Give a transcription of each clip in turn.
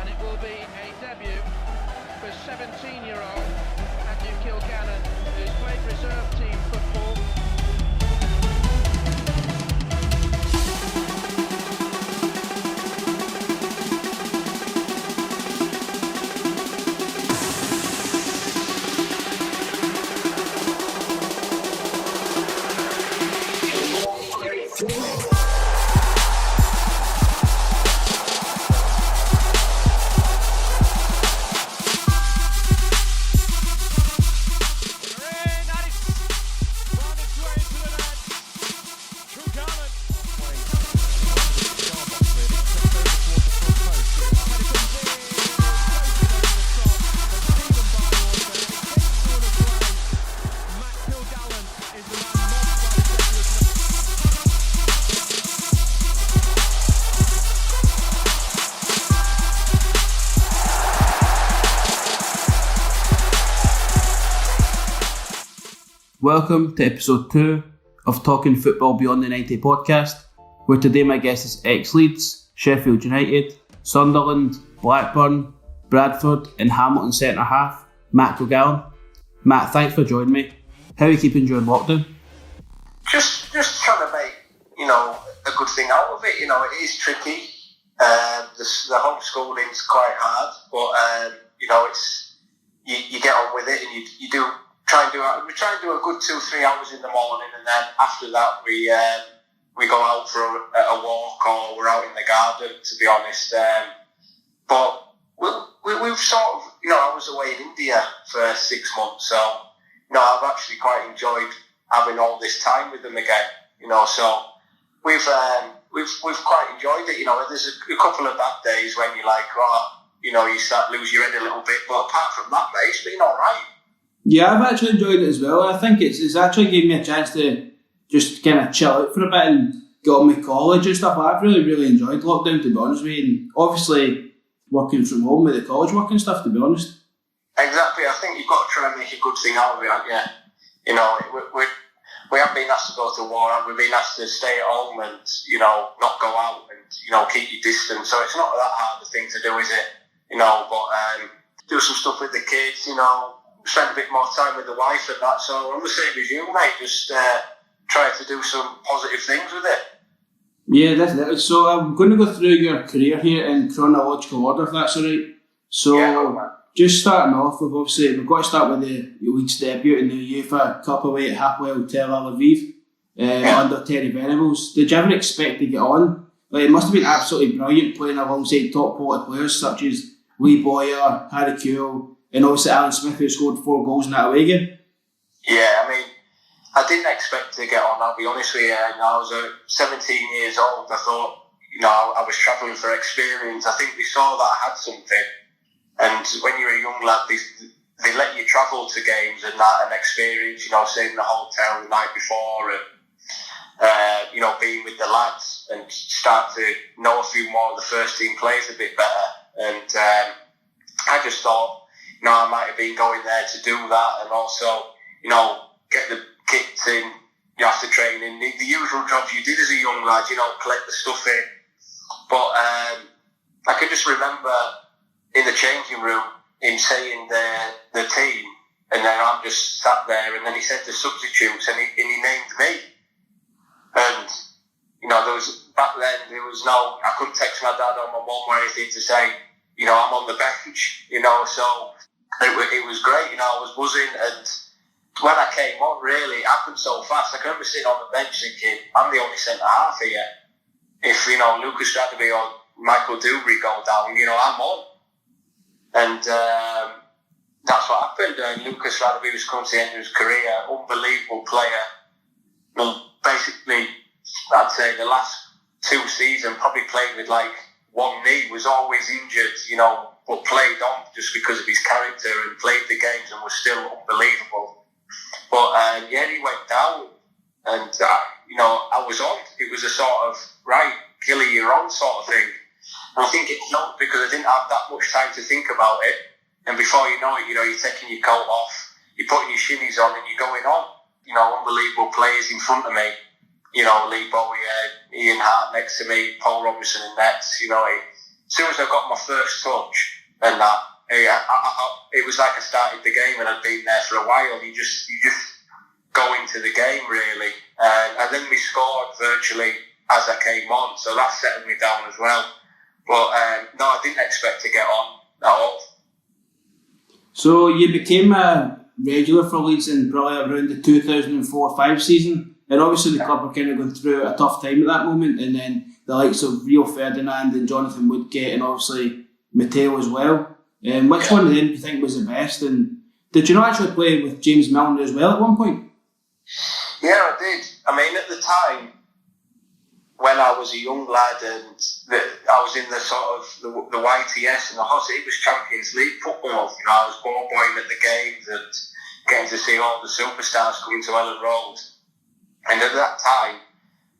And it will be a debut for 17-year-old Matthew Kilgallon, who's played reserve team football. Welcome to episode 2 of Talking Football Beyond the 90 podcast, where today my guest is ex-Leeds, Sheffield United, Sunderland, Blackburn, Bradford and Hamilton centre-half, Matt Kilgallon. Matt, thanks for joining me. How are you keeping during lockdown? Just trying to make, a good thing out of it. It is tricky. The homeschooling's quite hard, but, it's you get on with it and you do try and do a good 2-3 hours in the morning, and then after that we go out for a walk or we're out in the garden, to be honest. But we've sort of, I was away in India for 6 months, so I've actually quite enjoyed having all this time with them again. So we've quite enjoyed it. There's a couple of bad days when you're like, you start to lose your head a little bit, but apart from that, mate, it's been all right. Yeah, I've actually enjoyed it as well. I think it's actually given me a chance to just kind of chill out for a bit and get on with college and stuff. I've really enjoyed lockdown, to be honest with you, and obviously working from home with the college work and stuff, to be honest. Exactly, I think you've got to try and make a good thing out of it, haven't you? We haven't been asked to go to war, we've been asked to stay at home and, not go out and, keep your distance. So it's not that hard a thing to do, is it? But do some stuff with the kids, spend a bit more time with the wife and that. So I'm the same as you, mate. Just try to do some positive things with it. Yeah, definitely. So I'm going to go through your career here in chronological order, if that's all right. So just starting off with, obviously, we've got to start with the Leeds debut in the UEFA Cup away at Hapoel Tel Aviv under Terry Venables. Did you ever expect to get on? It must have been absolutely brilliant playing alongside top quality players such as Lee Boyer, Harry Kewell, and obviously Alan Smith, who scored 4 goals in that away game. Yeah, I didn't expect to get on, I'll be honest with you. I was 17 years old. I thought, I was travelling for experience. I think they saw that I had something. And when you're a young lad, they let you travel to games and that and experience, staying in the hotel the night before and, being with the lads and start to know a few more of the first team players a bit better. And I just thought, I might have been going there to do that and also, get the kits in after training, the usual jobs you did as a young lad, collect the stuff in. But I can just remember in the changing room him saying the team, and then I'm just sat there, and then he said the substitutes, and he named me. And, back then, I couldn't text my dad or my mum or anything to say, I'm on the bench, so it was great, I was buzzing, and when I came on, really, it happened so fast. I can remember sitting on the bench thinking, I'm the only centre-half here. If, Lucas Radeby or Michael Dewberry go down, I'm on. And that's what happened. Lucas Radeby was coming to the end of his career, unbelievable player. Well, basically, I'd say the last 2 seasons probably played with one knee, was always injured, but played on just because of his character and played the games and was still unbelievable. But he went down and, I was on. It was a sort of, right, Gilly, you're on sort of thing. And I think it's not because I didn't have that much time to think about it. And before you know it, you're taking your coat off, you're putting your shimmies on and you're going on. Unbelievable players in front of me. Lee Bowyer, Ian Hart next to me, Paul Robinson in nets. soon as I got my first touch and that, it was like I started the game and I'd been there for a while. You just go into the game really, and then we scored virtually as I came on, so that settled me down as well. But no, I didn't expect to get on at all. So you became a regular for Leeds in probably around the 2004-05 season, and obviously the club were kind of going through a tough time at that moment, and then the likes of Rio Ferdinand and Jonathan Woodgate and obviously Matteo as well. Which one of them do you think was the best? And did you not actually play with James Milner as well at one point? Yeah, I did. I mean, at the time, when I was a young lad and I was in the sort of the YTS and the Hoss, it was Champions League football. You know, I was ball-boying at the games and getting to see all the superstars coming to Ellen Road. And at that time,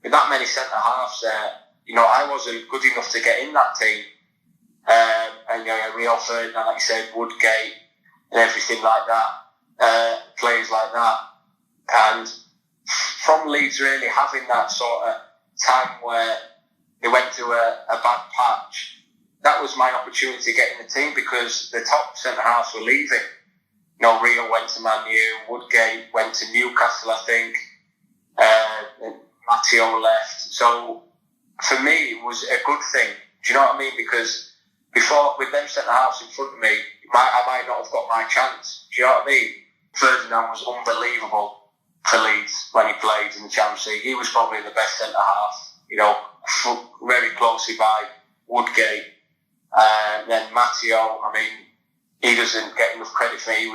with that many centre-halves there, you know, I wasn't good enough to get in that team. And you know, Rio Ferdinand, like you said, Woodgate and everything like that, players like that. And from Leeds really having that sort of time where they went through a bad patch, that was my opportunity to get in the team because the top centre-halves were leaving. You know, Rio went to Man U, Woodgate went to Newcastle, I think, and Matteo left. So for me, it was a good thing. Do you know what I mean? Because before, with them centre-halves in front of me, I might not have got my chance. Do you know what I mean? Ferdinand was unbelievable for Leeds when he played in the Champions League. He was probably the best centre-half, you know, very closely by Woodgate. And then Matteo, I mean, he doesn't get enough credit for me.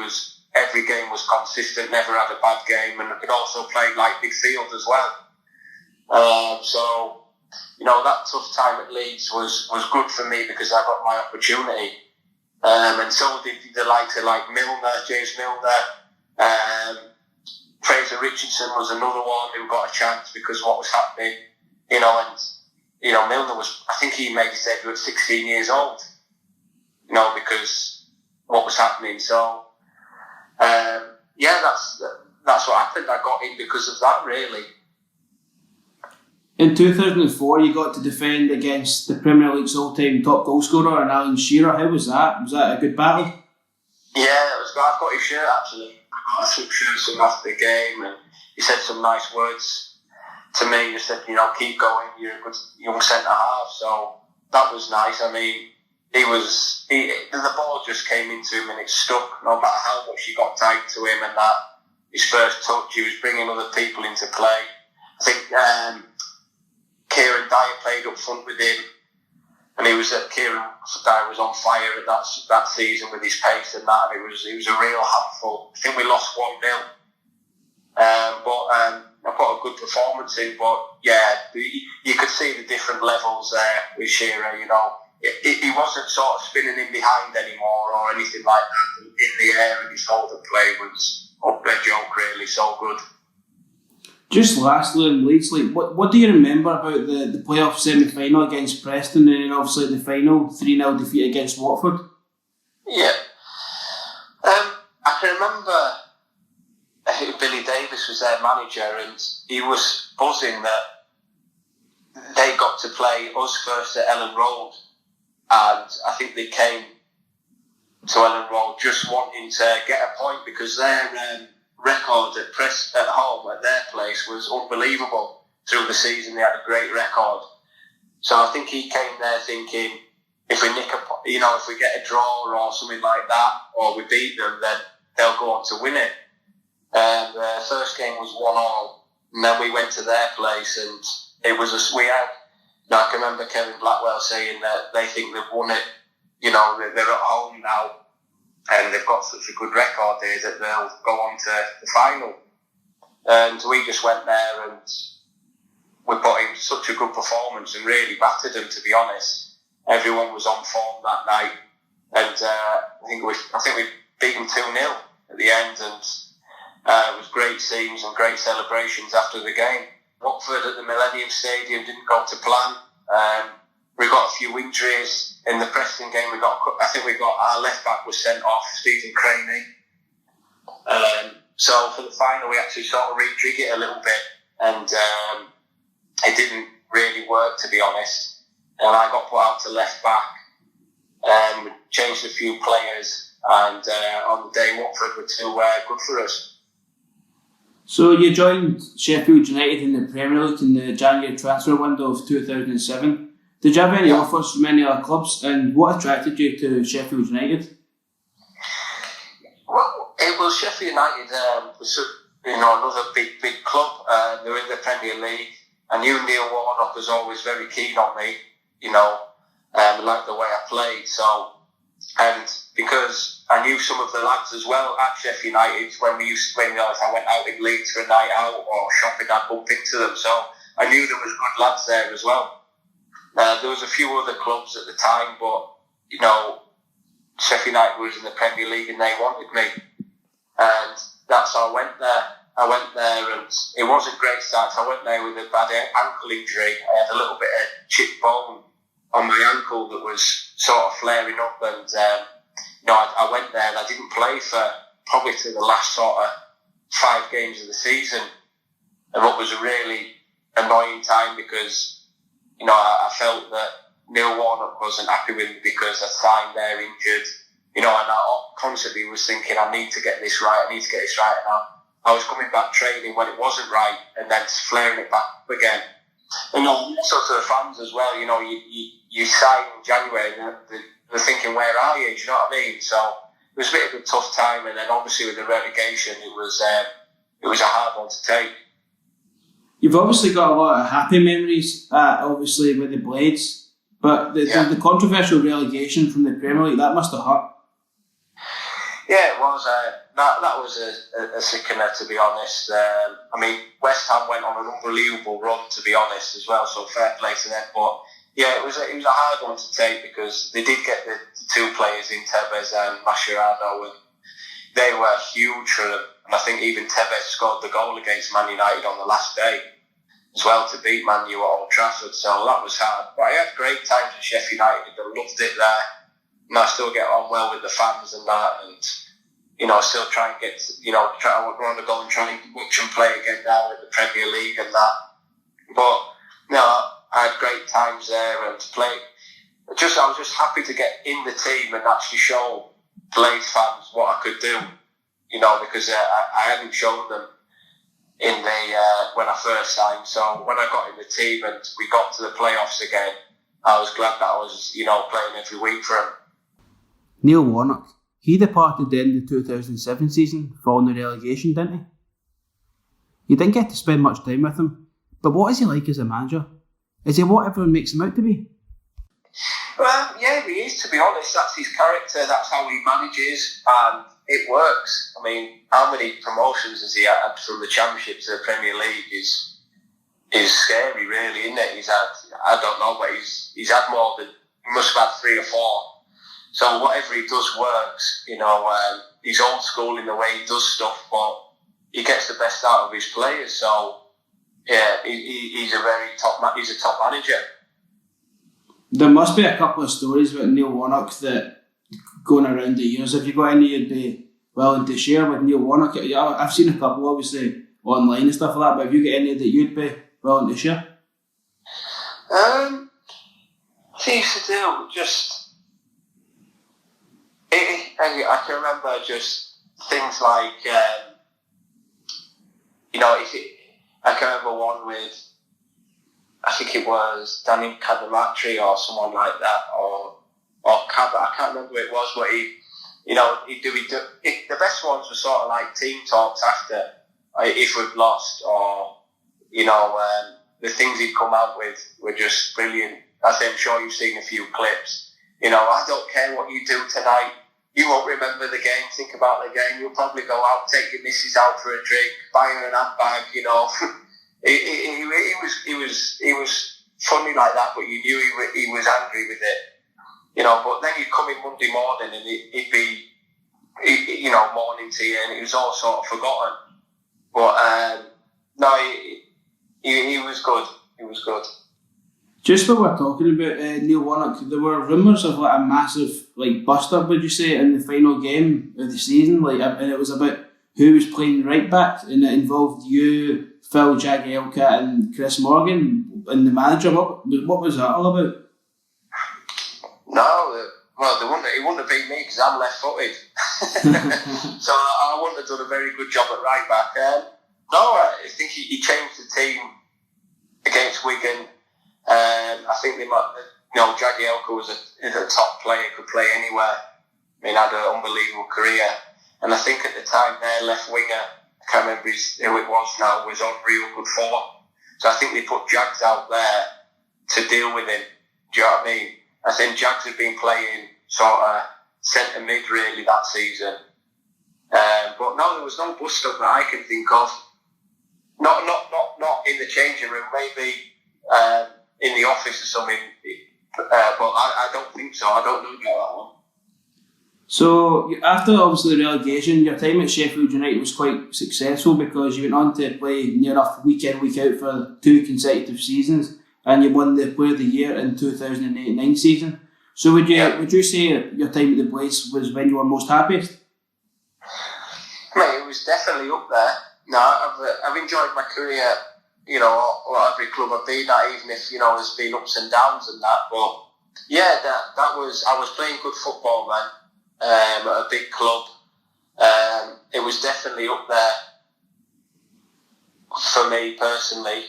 Every game was consistent, never had a bad game, and could also play like midfield as well. So, you know, that tough time at Leeds was good for me because I got my opportunity. And so did the likes of like Milner, James Milner. Fraser Richardson was another one who got a chance because of what was happening. You know, and, you know, Milner I think he made his debut at 16 years old. You know, because what was happening. So, yeah, that's what happened. I got in because of that, really. In 2004, you got to defend against the Premier League's all-time top goal scorer, and Alan Shearer. How was that? Was that a good battle? Yeah, it was good. I've got his shirt, actually. I got a shirt from after the game, and he said some nice words to me. He said, you know, keep going. You're a good young centre-half. So that was nice. I mean, the ball just came into him and it stuck, no matter how much he got tied to him and that. His first touch, he was bringing other people into play. I think Kieran Dyer played up front with him, and Kieran Dyer was on fire at that season with his pace and that, and it was a real handful. I think we lost 1-0, but I put a good performance in. But yeah, you could see the different levels there with Shearer. You know, he wasn't sort of spinning in behind anymore or anything like that. In the air, and his hold-up play was up a joke, really, so good. Just lastly on Leeds, like, what do you remember about the playoff semi-final against Preston and then obviously the final 3-0 defeat against Watford? Yeah. I can remember Billy Davis was their manager and he was buzzing that they got to play us first at Ellen Road, and I think they came to Ellen Road just wanting to get a point because their record at home at their place was unbelievable. Through the season they had a great record, so I think he came there thinking if we get a draw or something like that, or we beat them, then they'll go on to win it. And the first game was 1-1, and then we went to their place and it was I can remember Kevin Blackwell saying that they think they've won it, you know, they're at home now and they've got such a good record here that they'll go on to the final. And we just went there and we put in such a good performance and really battered them, to be honest. Everyone was on form that night, and I think we beat them 2-0 at the end, and it was great scenes and great celebrations after the game. Watford at the Millennium Stadium didn't go to plan. We got a few injuries in the Preston game. I think our left back was sent off, Stephen Craney. So for the final, we had to sort of rejig it a little bit, and it didn't really work, to be honest. And I got put out to left back, changed a few players, and on the day Watford were too good for us. So you joined Sheffield United in the Premier League in the January transfer window of 2007. Did you have any offers from any other clubs, and what attracted you to Sheffield United? Well, it was Sheffield United, another big club. They were in the Premier League. I knew Neil Warnock was always very keen on me, liked the way I played. So, and because I knew some of the lads as well at Sheffield United, when if I went out in Leeds for a night out or shopping, I'd bump into them. So I knew there was good lads there as well. There was a few other clubs at the time, but Sheffield United was in the Premier League and they wanted me, and that's how I went there. And it wasn't a great start. I went there with a bad ankle injury. I had a little bit of chipped bone on my ankle that was sort of flaring up, and I went there and I didn't play for probably to the last sort of 5 games of the season, and what was a really annoying time because I felt that Neil Warnock wasn't happy with me because I signed there injured, and I constantly was thinking I need to get this right, and I was coming back training when it wasn't right, and then flaring it back up again. And also to the fans as well, you sign in January, and they're thinking, where are you? Do you know what I mean? So it was a bit of a tough time, and then obviously with the relegation, it was a hard one to take. You've obviously got a lot of happy memories, obviously with the Blades, but the controversial relegation from the Premier League, that must have hurt. Yeah, it was. That was a sickener, to be honest. West Ham went on an unbelievable run, to be honest, as well. So fair play to them. But yeah, it was a hard one to take because they did get the 2 players in, Tevez and Mascherano, and they were huge for them. And I think even Tevez scored the goal against Man United on the last day as well to beat Man U at Old Trafford. So that was hard. But I had great times at Sheffield United. I loved it there. And I still get on well with the fans and that, and still try and get, I would want to go and try and watch them play again now in the Premier League and that. But I had great times there and to play. I was just happy to get in the team and actually show Blades fans what I could do, because I hadn't shown them in when I first signed. So when I got in the team and we got to the playoffs again, I was glad that I was, playing every week for him. Neil Warnock, he departed in the 2007 season following the relegation, didn't he? You didn't get to spend much time with him, but what is he like as a manager? Is he what everyone makes him out to be? Well, yeah, he is, to be honest. That's his character, that's how he manages, and it works. How many promotions has he had from the Championship to the Premier League is scary, really, isn't it? He's had, I don't know, but he's had more than, he must have had 3 or 4. So whatever he does works, he's old school in the way he does stuff, but he gets the best out of his players. So yeah, he's a top manager. There must be a couple of stories about Neil Warnock that going around the years. Have you got any you'd be willing to share with Neil Warnock? Yeah, I've seen a couple, obviously, online and stuff like that, but have you got any that you'd be willing to share? What he used to do, just... I can remember just things like, I can remember one with, I think it was Danny Cadamatri or someone like that, or Cab, I can't remember who it was, but the best ones were sort of like team talks after, if we've lost, or, the things he'd come out with were just brilliant. I'm sure you've seen a few clips. I don't care what you do tonight. You won't remember the game. Think about the game. You'll probably go out, take your missus out for a drink, buy her an handbag. He was funny like that, but you knew he was angry with it. But then he'd come in Monday morning and he'd be, morning tea, and it was all sort of forgotten. But he was good. He was good. Just what we're talking about, Neil Warnock, there were rumours of a massive bust-up, would you say, in the final game of the season, and it was about who was playing right back, and it involved you, Phil Jagielka and Chris Morgan, and the manager. What was that all about? No, it wouldn't wouldn't have been me because I'm left-footed. So I wouldn't have done a very good job at right back. No, I think he changed the team against Wigan. I think they might, Jagielka is a top player, could play anywhere. I mean, had an unbelievable career. And I think at the time their left winger, I can't remember who it was now, was on real good form. So I think they put Jags out there to deal with him. Do you know what I mean? I think Jags had been playing sort of centre mid really that season. But no, there was no bust up that I can think of. Not in the changing room, maybe in the office or something. But I don't think so. I don't know about that one. So after obviously the relegation, your time at Sheffield United was quite successful because you went on to play near enough week in, week out for 2 consecutive seasons, and you won the Player of the Year in 2008-9 season. So would you say your time at the Blaze was when you were most happiest? Mate, it was definitely up there. No, I've enjoyed my career, or every club I've been at, even if, there's been ups and downs and that. But yeah, that was, I was playing good football then, at a big club. It was definitely up there for me personally.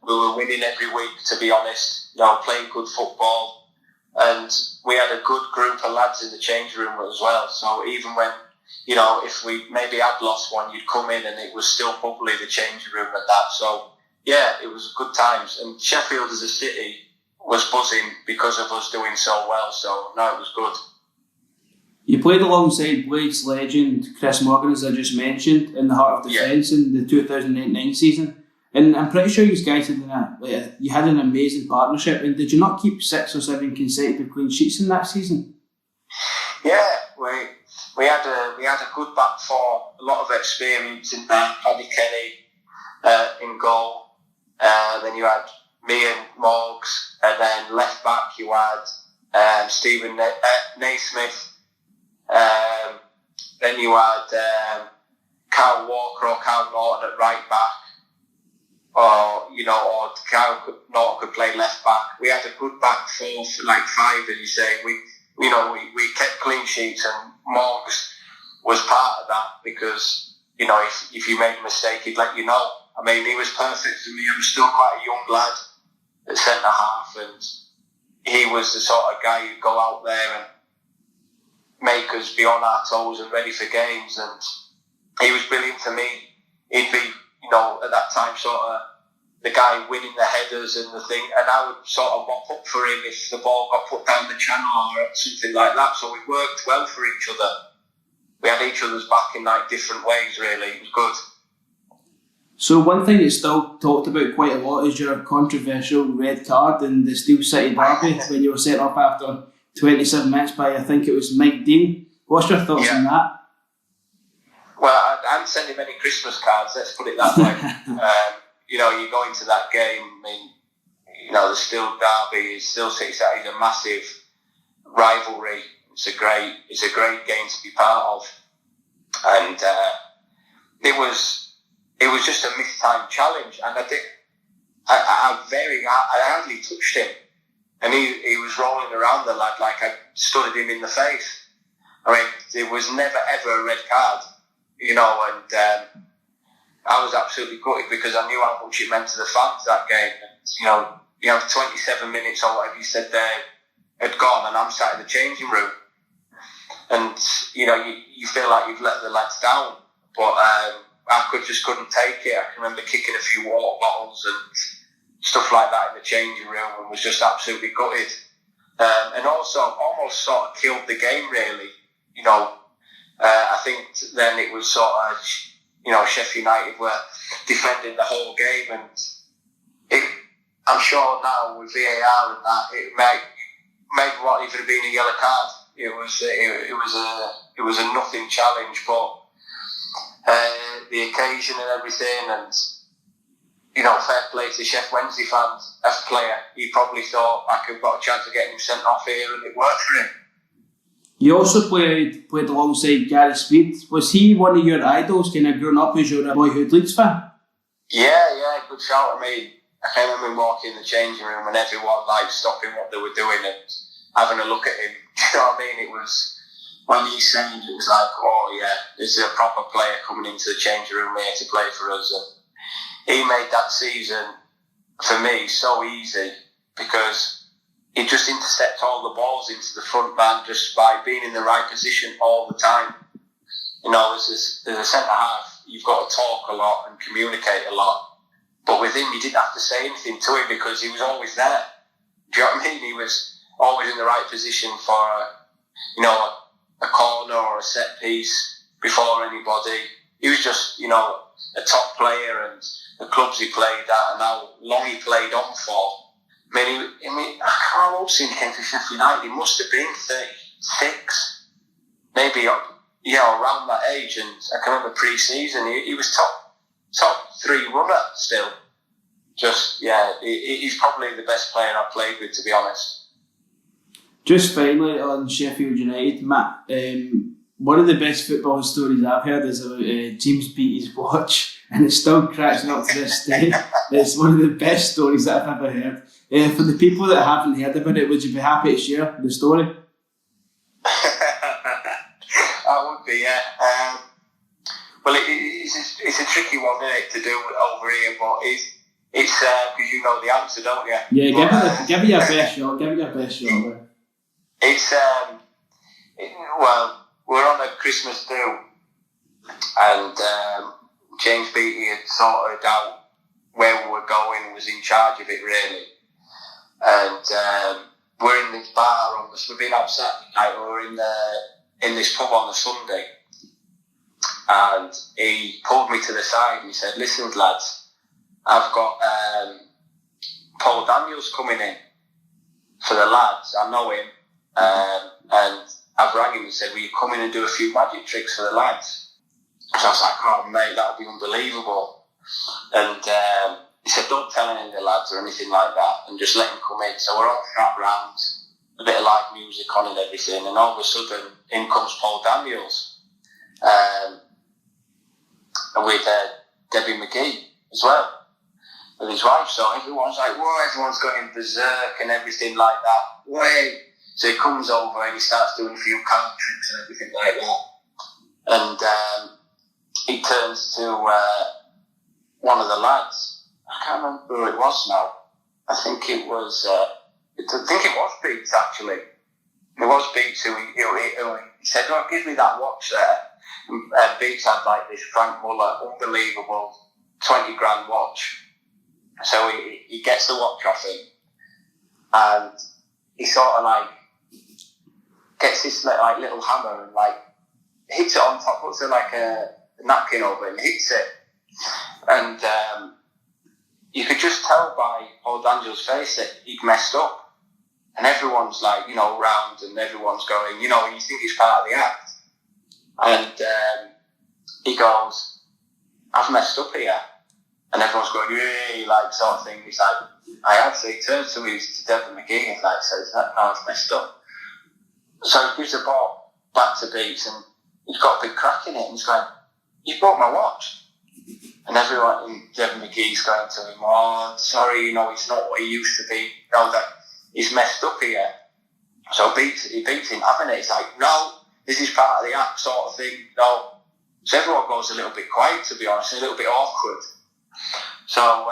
We were winning every week, to be honest, playing good football. And we had a good group of lads in the change room as well. So even when, if we maybe had lost one, you'd come in and it was still bubbly, the change room and that. So, yeah, it was good times. And Sheffield as a city was buzzing because of us doing so well. So, no, it was good. You played alongside Blades legend Chris Morgan, as I just mentioned, in the heart of defence in the 2008-9 season. And I'm pretty sure you guys you had an amazing partnership. And did you not keep 6 or 7 consecutive clean sheets in that season? Yeah, we had a good back four, a lot of experience in there. Paddy Kenny in goal. Then you had me and Morgs, and then left back you had Stephen Naismith. Then you had Kyle Walker or Kyle Norton at right back. Or Kyle Norton could play left back. We had a good back four for like 5, as you say. We kept clean sheets, and Morgs was part of that because, if you made a mistake, he'd let you know. I mean, he was perfect for me. I was still quite a young lad at centre half, and he was the sort of guy who'd go out there and make us be on our toes and ready for games. And he was brilliant for me. He'd be, at that time, sort of the guy winning the headers and the thing, and I would sort of mop up for him if the ball got put down the channel or something like that. So we worked well for each other. We had each other's back in like different ways, really. It was good. So one thing that's still talked about quite a lot is your controversial red card in the Steel City derby when you were set up after 27 minutes by, I think it was Mike Dean. What's your thoughts on that? Well, I hadn't sent him any Christmas cards, let's put it that way. You go into that game, I mean, the Steel Derby, Steel City is a massive rivalry. It's a great game to be part of. And it was just a mistimed challenge. And I hardly touched him. And he was rolling around the lad like I studied him in the face. I mean, there was never ever a red card. And I was absolutely gutted because I knew how much it meant to the fans that game. And, 27 minutes or whatever you said there had gone, and I'm sat in the changing room. And, you feel like you've let the lads down. But I couldn't take it. I can remember kicking a few water bottles and stuff like that in the changing room, and was just absolutely gutted. And also almost sort of killed the game, really. I think then it was sort of, Sheffield United were defending the whole game, and I'm sure now with VAR and that, it made what even been a yellow card. It was a nothing challenge, but the occasion and everything, and fair play to Chef Wednesday fans. As a player, he probably thought I could have got a chance of getting him sent off here, and it worked for him. You also played alongside Gary Speed. Was he one of your idols, kind of growing up as you're a boyhood Leeds fan? Yeah, good shout. I mean, I can remember walking in the changing room and everyone stopping what they were doing and having a look at him. You know what I mean? It was, when he signed, it was like, oh yeah, this is a proper player coming into the changing room here to play for us. And he made that season, for me, so easy because he just intercepted all the balls into the front man just by being in the right position all the time. You know, as a centre-half, you've got to talk a lot and communicate a lot. But with him, you didn't have to say anything to him because he was always there. Do you know what I mean? He was always in the right position for, a corner or a set piece before anybody. He was just, a top player, and the clubs he played at and how long he played on for. I mean, I can't remember seeing him for Sheffield United. He must have been 36, maybe, around that age. And I can remember pre-season, he was top 3 runner still. Just, he's probably the best player I've played with, to be honest. Just finally on Sheffield United, Matt, one of the best football stories I've heard is about James Beattie's watch, and it still cracks me up to this day. It's one of the best stories that I've ever heard. For the people that haven't heard about it, would you be happy to share the story? I would be, yeah. Well, it's a tricky one, isn't it, to do over here, but it's because you know the answer, don't you? Yeah, give it your best shot. Give it your best shot. It's we're on a Christmas do, and James Beattie had sorted out where we were going and was in charge of it really. And we're in this bar we've been out Saturday night. We're in this pub on a Sunday, and he pulled me to the side and he said, "Listen, lads, I've got Paulo Daniels coming in for the lads. I know him, and I've rang him and said, will you come in and do a few magic tricks for the lads?" So I was like, "Oh mate, that would be unbelievable." And he said, "Don't tell any of the lads or anything like that, and just let him come in." So we're all trapped round, a bit of live music on and everything, and all of a sudden, in comes Paulo Daniels, with Debbie McGee as well, with his wife. So everyone's like, whoa, everyone's going berserk and everything like that. Wait. So he comes over and he starts doing a few card tricks and everything like that. And he turns to one of the lads. I can't remember who it was now. I think it was Beats, actually. It was Beats who he said, "Oh, give me that watch there." And Beats had like this Frank Muller, unbelievable 20 grand watch. So he gets the watch off him, and he sort of like gets this like little hammer and like hits it on top, puts it like a napkin over it and hits it. And you could just tell by old Angel's face that he'd messed up. And everyone's like, round, and everyone's going, you think it's part of the act. And he goes, "I've messed up here." And everyone's going, "Yay," like sort of thing. He's like, "I have." So he turns to Devin McGee and like says, "No, I've messed up." So he gives the ball back to Beats, and he's got a big crack in it, and he's going, "You broke my watch." And everyone in Devin McGee's going to him, "Oh, sorry, he's not what he used to be. That he's messed up here." So he beats him having it. He's like, "No, this is part of the act," sort of thing. No. So everyone goes a little bit quiet, to be honest, a little bit awkward. So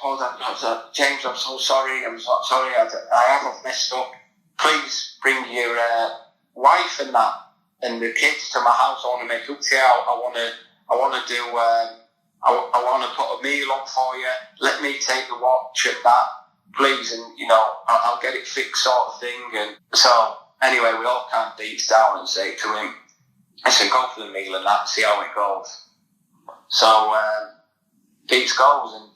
Paul said, "James, I'm so sorry. I'm so sorry. I have messed up. Please bring your wife and that and the kids to my house. I want to make up to you. I want to do. I want to put a meal on for you. Let me take the watch at that, please, and I'll get it fixed," sort of thing. And so anyway, we all calm Beats down and say to him, I said, "Go for the meal and that, see how it goes." So Beats goes, and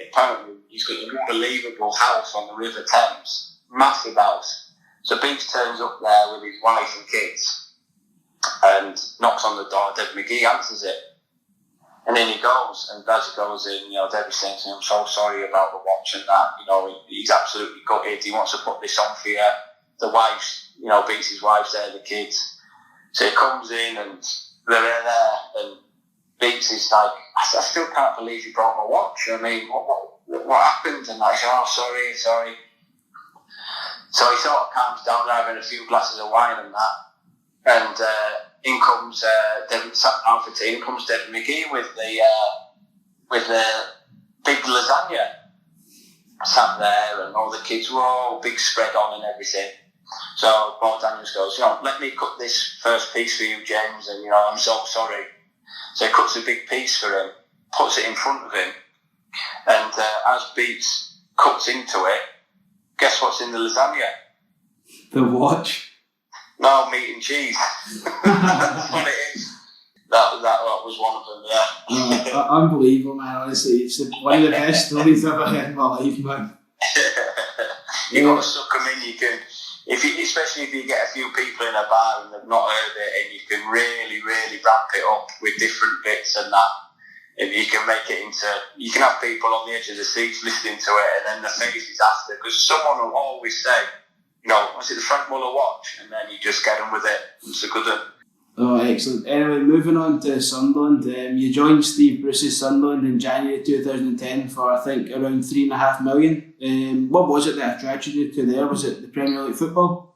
apparently he's got an unbelievable house on the River Thames, massive house. So Beats turns up there with his wife and kids and knocks on the door. Debbie McGee answers it. And then he goes, and as he goes in, Debbie's saying to him, "I'm so sorry about the watch and that. He's absolutely gutted. He wants to put this on for you." The wife's, Beats' wife's there, the kids. So he comes in, and they're there, and Beats is like, I still can't believe you broke my watch. I mean, what happened? And I said, "Oh, sorry. So he sort of calms down, having a few glasses of wine and that. And in comes Devin, sat down for tea, in comes Devin McGee with the big lasagna. Sat there, and all the kids were all big spread on and everything. So Paul Daniels goes, let me cut this first piece for you, James, and I'm so sorry. So he cuts a big piece for him, puts it in front of him, and as Beats cuts into it, guess what's in the lasagna? The watch? No, meat and cheese. That's what it is. That was one of them, yeah. Unbelievable, man, honestly. It's one of the best stories I've ever heard in my life, man. You've got to suck them in. You can, especially if you get a few people in a bar and they've not heard it, and you can really, really ramp it up with different bits and that. And you can make it into, you can have people on the edge of the seats listening to it, and then the faces after, because someone will always say, was it the Frank Muller watch? And then you just get them with it. It's a good one. Oh, excellent. Anyway, moving on to Sunderland. You joined Steve Bruce's Sunderland in January 2010 for, I think, around $3.5 million. What was it that attracted you to there? Was it the Premier League football?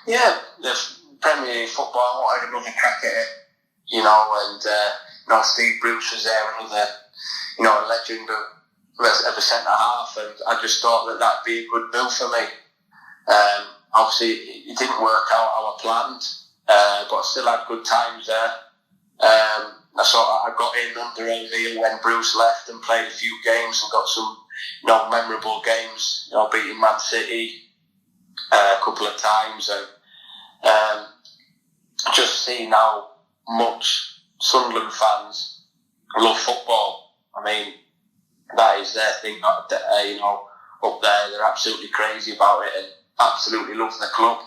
Yeah, the Premier League football. I wanted another crack at it, and Steve Bruce was there, another, a legend of a centre-half, and I just thought that that'd be a good move for me. Obviously, it didn't work out how I planned. But I still had good times there. I got in under O'Neill when Bruce left and played a few games and got some, memorable games. Beating Man City a couple of times, and just seeing how much Sunderland fans love football. I mean, that is their thing. Up there, they're absolutely crazy about it and absolutely love the club.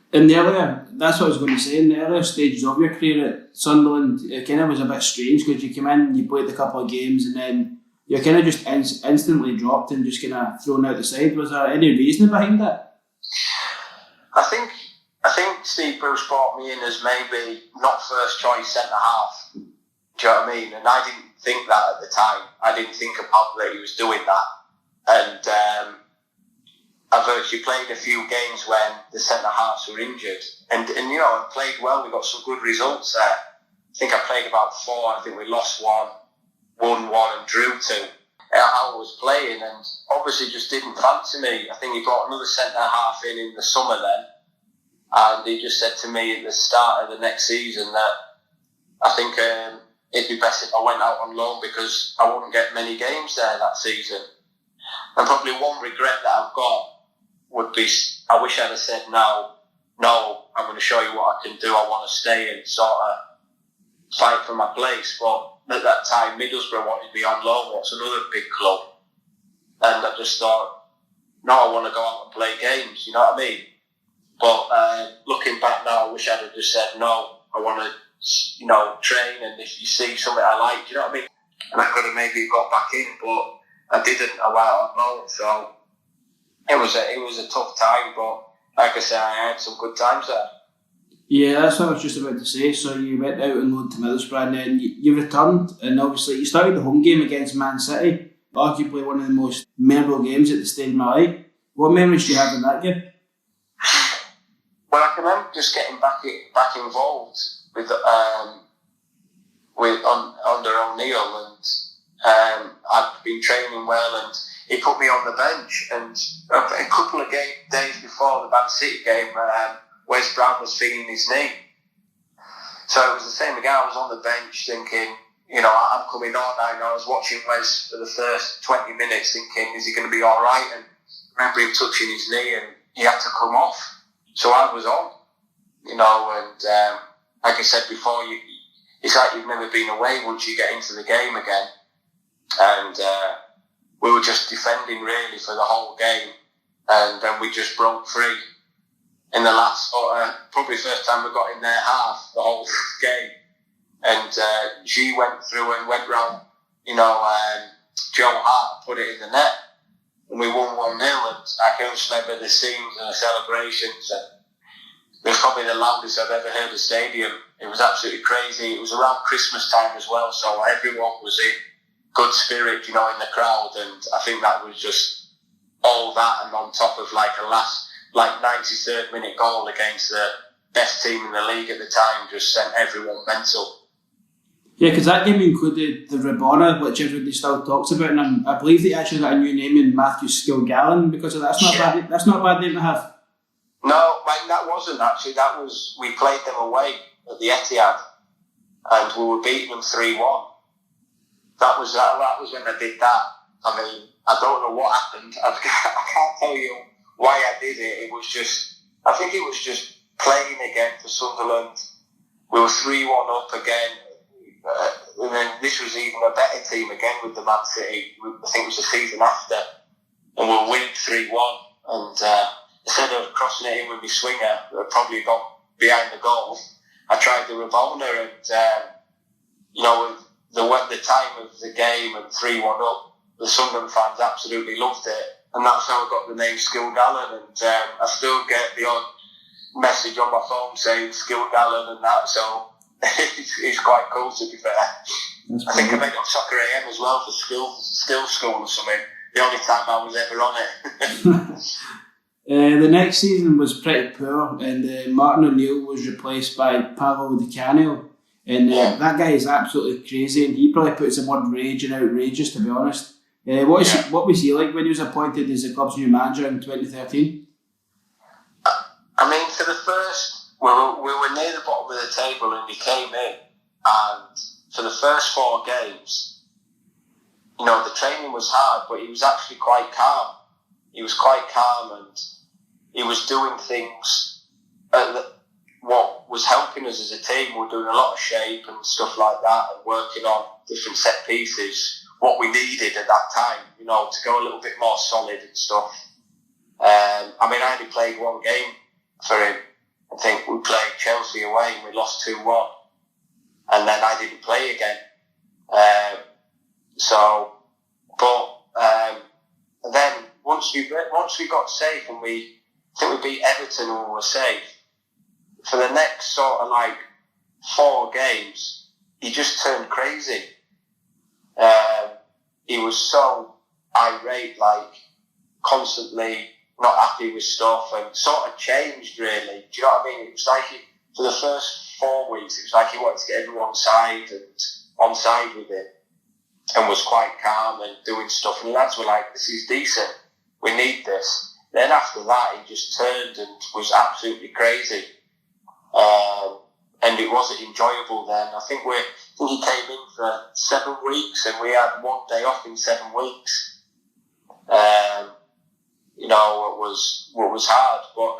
That's what I was going to say, in the earlier stages of your career at Sunderland, it kind of was a bit strange because you came in, you played a couple of games, and then you're kind of just instantly dropped and just kind of thrown out the side. Was there any reason behind that? I think Steve Bruce brought me in as maybe not first choice centre half. Do you know what I mean? And I didn't think that at the time. I didn't think about that he was doing that. And I've actually played a few games when the centre-halves were injured. And I played well. We got some good results there. I think I played about 4. I think we lost 1, won 1 and drew 2. I was playing and obviously just didn't fancy me. I think he brought another centre-half in the summer then. And he just said to me at the start of the next season that I think it'd be best if I went out on loan because I wouldn't get many games there that season. And probably one regret that I've got would be, I wish I'd have said no, I'm going to show you what I can do. I want to stay and sort of fight for my place. But at that time, Middlesbrough wanted me on loan. What's another big club? And I just thought, no, I want to go out and play games. You know what I mean? But looking back now, I wish I'd have just said no. I want to, train. And if you see something I like, you know what I mean? And I could have maybe got back in, but I didn't. I went out on loan, so. It was a tough time, but like I said, I had some good times there. Yeah, that's what I was just about to say. So you went out and loan to Middlesbrough, and then you returned, and obviously you started the home game against Man City, arguably one of the most memorable games at the stage of my life. What memories do you have in that game? Well, I can remember just getting back involved with under O'Neill, and I'd been training well, and he put me on the bench, and a couple of days before the Man City game, Wes Brown was feeling his knee. So it was the same again. I was on the bench thinking, I'm coming on now. I was watching Wes for the first 20 minutes thinking, is he going to be all right? And I remember him touching his knee and he had to come off. So I was on, and like I said before, it's like you've never been away once you get into the game again. And we were just defending really for the whole game, and then we just broke free in the last, probably first time we got in their half the whole game. And G went through and went round, Joe Hart put it in the net, and we won 1-0. And I can just remember the scenes and the celebrations, and it was probably the loudest I've ever heard a stadium. It was absolutely crazy. It was around Christmas time as well, so everyone was in good spirit, in the crowd, and I think that was just all that, and on top of like a last 93rd minute goal against the best team in the league at the time, just sent everyone mental. Yeah, because that game included the Rabona, which everybody still talks about, and I believe they actually got a new name in Matthew Kilgallon because of that. That's not a bad name to have. No, that wasn't actually. We played them away at the Etihad, and we were beating them 3-1. That was when I did that. I mean, I don't know what happened. I can't tell you why I did it. I think it was just playing again for Sunderland. We were 3-1 up again. And then this was even a better team again with the Man City. I think it was the season after. And we were winning 3-1. And instead of crossing it in with my swinger, that probably got behind the goal, I tried the Rabona, and with the time of the game and 3-1 up, the Sunderland fans absolutely loved it, and that's how I got the name Kilgallon. And I still get the odd message on my phone saying Kilgallon and that, so it's quite cool, to be fair. I think I made up Soccer AM as well for skill school or something. The only time I was ever on it. The next season was pretty poor, and Martin O'Neill was replaced by Paulo Di Canio. And that guy is absolutely crazy, and he probably puts the word rage and outrageous, to be honest. What was he like when he was appointed as the club's new manager in 2013? I mean, for the first, we were near the bottom of the table, and he came in, and for the first 4 games, the training was hard, but he was actually quite calm. He was quite calm, and he was doing things what was helping us as a team. We were doing a lot of shape and stuff like that, and working on different set pieces, what we needed at that time, to go a little bit more solid and stuff. I only played 1 game for him. I think we played Chelsea away and we lost 2-1, and then I didn't play again. And then once we got safe, and I think we beat Everton and we were safe, for the next sort of 4 games, he just turned crazy. He was so irate, constantly not happy with stuff, and sort of changed, really. Do you know what I mean? It was for the first 4 weeks, it was like he wanted to get everyone on side with him, and was quite calm and doing stuff. And the lads were like, this is decent, we need this. Then after that, he just turned and was absolutely crazy. And it wasn't enjoyable then. I think he came in for 7 weeks, and we had 1 day off in 7 weeks. What was hard, but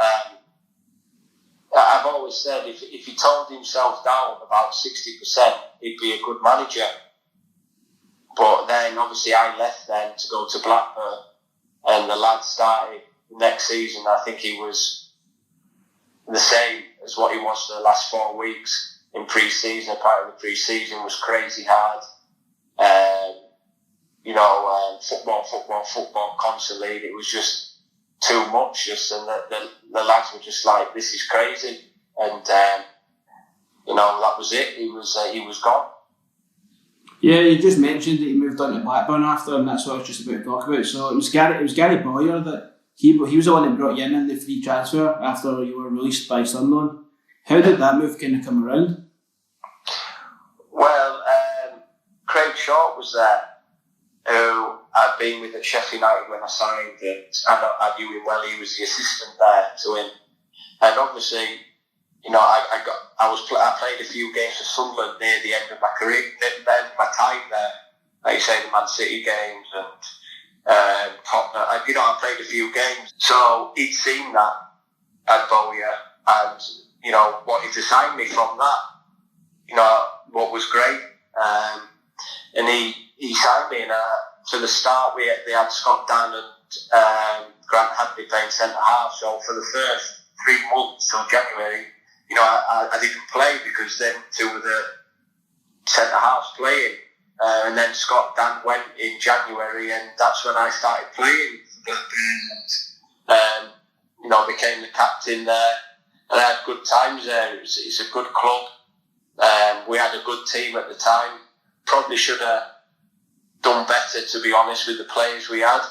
I've always said if he toned himself down about 60%, he'd be a good manager. But then obviously I left then to go to Blackburn, and the lad started next season. I think he was the same as what he was for the last 4 weeks in pre-season. Part of the pre-season was crazy hard. Football constantly. It was just too much. And the lads were just like, this is crazy. And that was it. He was gone. Yeah, you just mentioned that he moved on to Blackburn after, and that's what I was just about to talk about. So it was Gary Bowyer that he was the one that brought you in the free transfer after you were released by Sunderland. How did that move kind of come around? Well, Craig Short was there, who I'd been with at Sheffield United when I signed, and I knew him well. He was the assistant there to him, and obviously, I played a few games for Sunderland near the end of my career, my time there. Like you say, the Man City games and Tottenham. I played a few games, so he'd seen that at Bowyer, and wanted to sign me from that. What was great, and he signed me. And for the start, they had Scott Dan and Grant Hadley playing centre half. So for the first 3 months till January, I didn't play because then 2 of the centre halves playing. And then Scott Dan went in January, and that's when I started playing for Blackburn, and became the captain there. And I had good times there. It's a good club. We had a good team at the time. Probably should have done better, to be honest, with the players we had.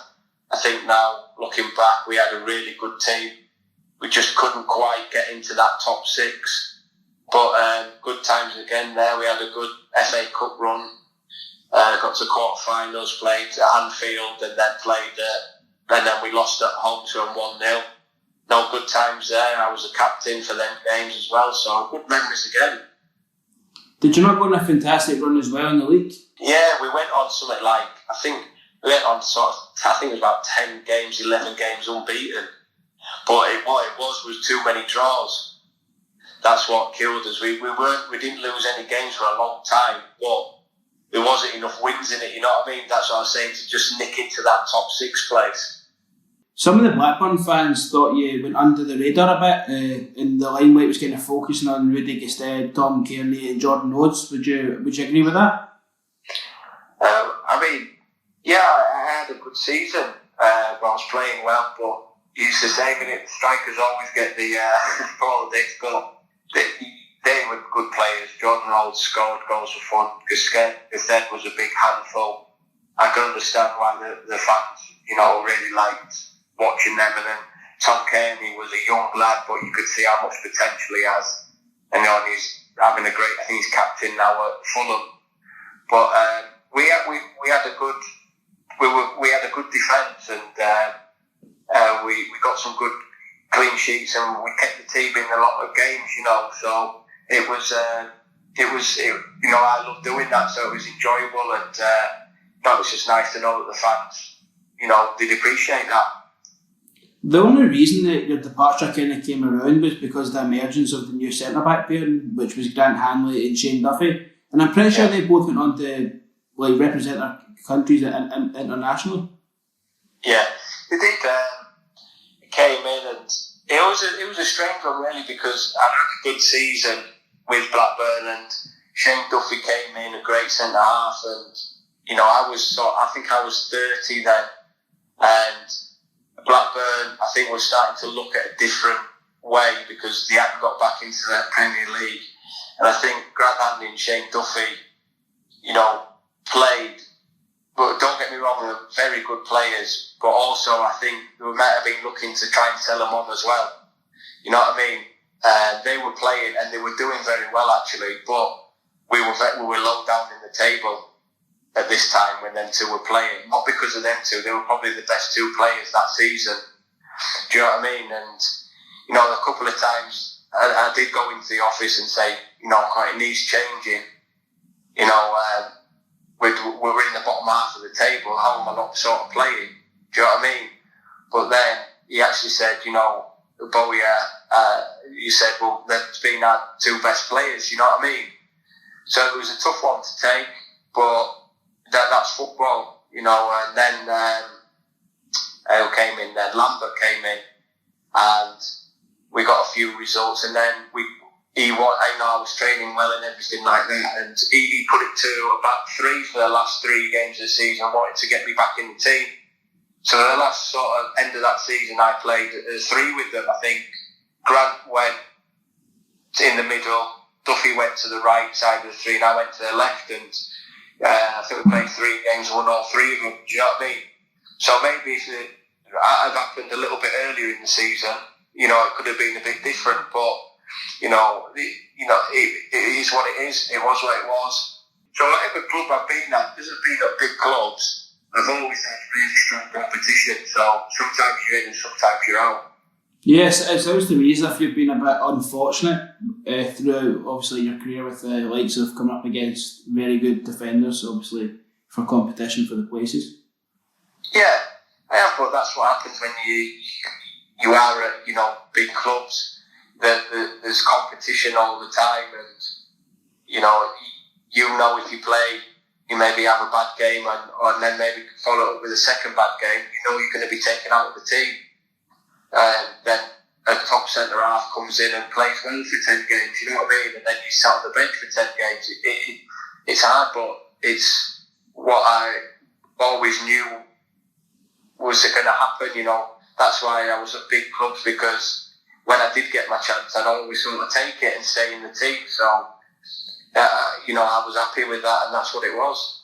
I think now, looking back, we had a really good team. We just couldn't quite get into that top six. But good times again there. We had a good FA Cup run. Got to quarter-finals, played at Anfield, and then we lost at home to them 1-0. No, good times there. I was a captain for them games as well, so good memories again. Did you not go on a fantastic run as well in the league? Yeah, we went on something like, I think it was about 10 games, 11 games unbeaten. But what it was too many draws. That's what killed us. We didn't lose any games for a long time, but there wasn't enough wins in it, you know what I mean? That's what I was saying, to just nick into that top six place. Some of the Blackburn fans thought you went under the radar a bit, and the limelight was kind of focusing on Rudy Gestede, Tom Kearney and Jordan Rhodes. Would you agree with that? I mean, yeah, I had a good season. I was playing well, but it's the same, and strikers always get the politics, but they were good players. Jordan Rhodes scored goals for fun. Gestede was a big handful. I can understand why the fans, really liked watching them. And then Tom Kearney was a young lad, but you could see how much potential he has. And he's having a great. I think he's captain now at Fulham. But we had a good defence, and we got some good clean sheets, and we kept the team in a lot of games. So it was I loved doing that. So it was enjoyable, and it was just nice to know that the fans, did appreciate that. The only reason that your departure kind of came around was because of the emergence of the new centre-back pairing, which was Grant Hanley and Shane Duffy. And I'm pretty sure they both went on to represent their countries internationally. Yeah, they did. It came in, and it was a strange one really, because I had a good season with Blackburn, and Shane Duffy came in, a great centre half, and I think I was 30 then, and Blackburn, I think, was starting to look at a different way because they hadn't got back into the Premier League. And I think Grant Hanley and Shane Duffy, played, but don't get me wrong, they were very good players, but also I think they might have been looking to try and sell them on as well. You know what I mean? They were playing and they were doing very well actually, but we were low down in the table at this time when them two were playing. Not because of them two, they were probably the best two players that season. Do you know what I mean? And, a couple of times I did go into the office and say, it needs changing. We're in the bottom half of the table, how am I not sort of playing? Do you know what I mean? But then he actually said, Bowie, you said, well, that's been our two best players, you know what I mean? So it was a tough one to take, but that's football, and then Lambert came in, and we got a few results, and then I was training well and everything like that, and he put it to a back three for the last 3 games of the season, wanted to get me back in the team. So the last sort of end of that season, I played 3 with them. I think Grant went in the middle, Duffy went to the right side of the 3, and I went to the left, and I think we played 3 games, won all 3 of them. Do you know what I mean? So maybe if it had happened a little bit earlier in the season, it could have been a bit different, but it is what it is. It was what it was. So whatever club I've been at, because I've been at big clubs, I've always had really strong competition. So sometimes you're in and sometimes you're out. Yes, it sounds to me as if you've been a bit unfortunate throughout, obviously, your career with the likes of coming up against very good defenders, obviously, for competition for the places. Yeah, I have, but that's what happens when you are at, big clubs. There's competition all the time, and if you play, you maybe have a bad game, and then maybe follow up with a second bad game. You're going to be taken out of the team, and then a top centre half comes in and plays well for 10 games. You know what I mean? And then you sat on the bench for 10 games. It's hard, but it's what I always knew was going to happen. That's why I was at big clubs, because when I did get my chance, I'd always sort of take it and stay in the team. So, I was happy with that, and that's what it was.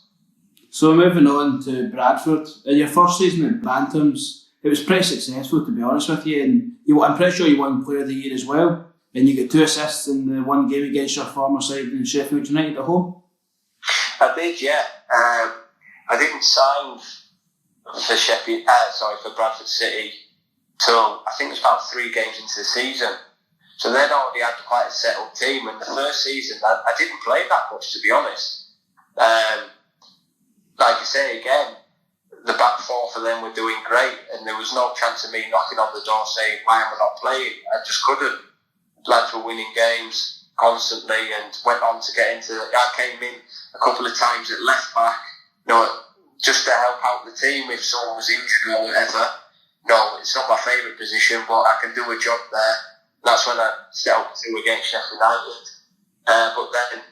So moving on to Bradford, in your first season at Bantams, it was pretty successful, to be honest with you, and I'm pretty sure you won Player of the Year as well, and you got 2 assists in the one game against your former side in Sheffield United at home. I did, yeah. I didn't sign for Bradford City till I think it was about 3 games into the season. So they'd already had quite a settled team, and the first season I didn't play that much, to be honest. Like you say again, the back four for them were doing great, and there was no chance of me knocking on the door saying, why am I not playing? I just couldn't. Lads were winning games constantly and went on to get into I came in a couple of times at left back, just to help out the team if someone was injured or whatever. No, it's not my favourite position, but I can do a job there. That's when I set up 2 against Sheffield United. But then,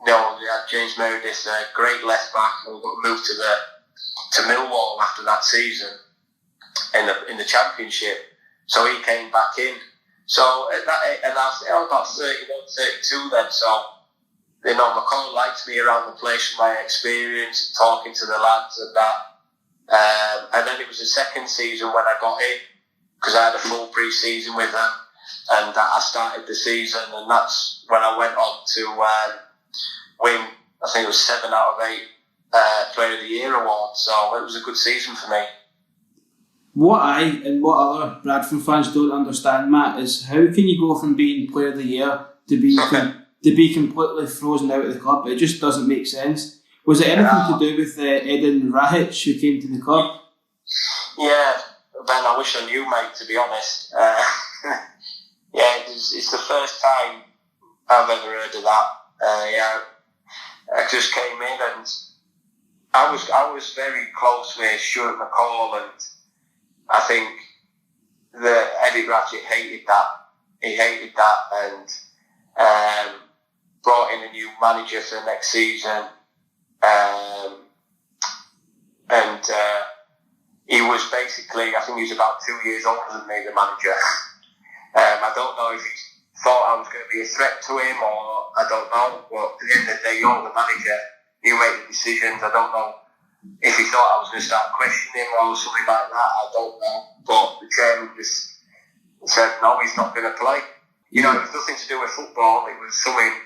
we had James Meredith, a great left back, and we got moved to Millwall after that season in the Championship. So he came back in. So at that, and I was about 31, 32 then. So McCall liked me around the place from my experience, talking to the lads and that. And then it was the second season when I got in, because I had a full pre-season with them, and I started the season, and that's when I went on to win, I think it was 7 out of 8 Player of the Year awards, so it was a good season for me. What I and what other Bradford fans don't understand, Matt, is how can you go from being Player of the Year to be completely frozen out of the club? It just doesn't make sense. Was it anything to do with Edin Rahic who came to the club? Yeah, Ben, I wish I knew, mate, to be honest. It's the first time I've ever heard of that. I just came in, and I was very close with Stuart McCall, and I think that Edin Rahic hated that. He hated that, and brought in a new manager for the next season. He was basically, I think he was about 2 years older than me, the manager. I don't know if he thought I was going to be a threat to him, or I don't know, but at the end of the day, you're the manager, you make the decisions. I don't know if he thought I was going to start questioning him or something like that, I don't know, but the chairman just said no, he's not going to play. It was nothing to do with football, it was something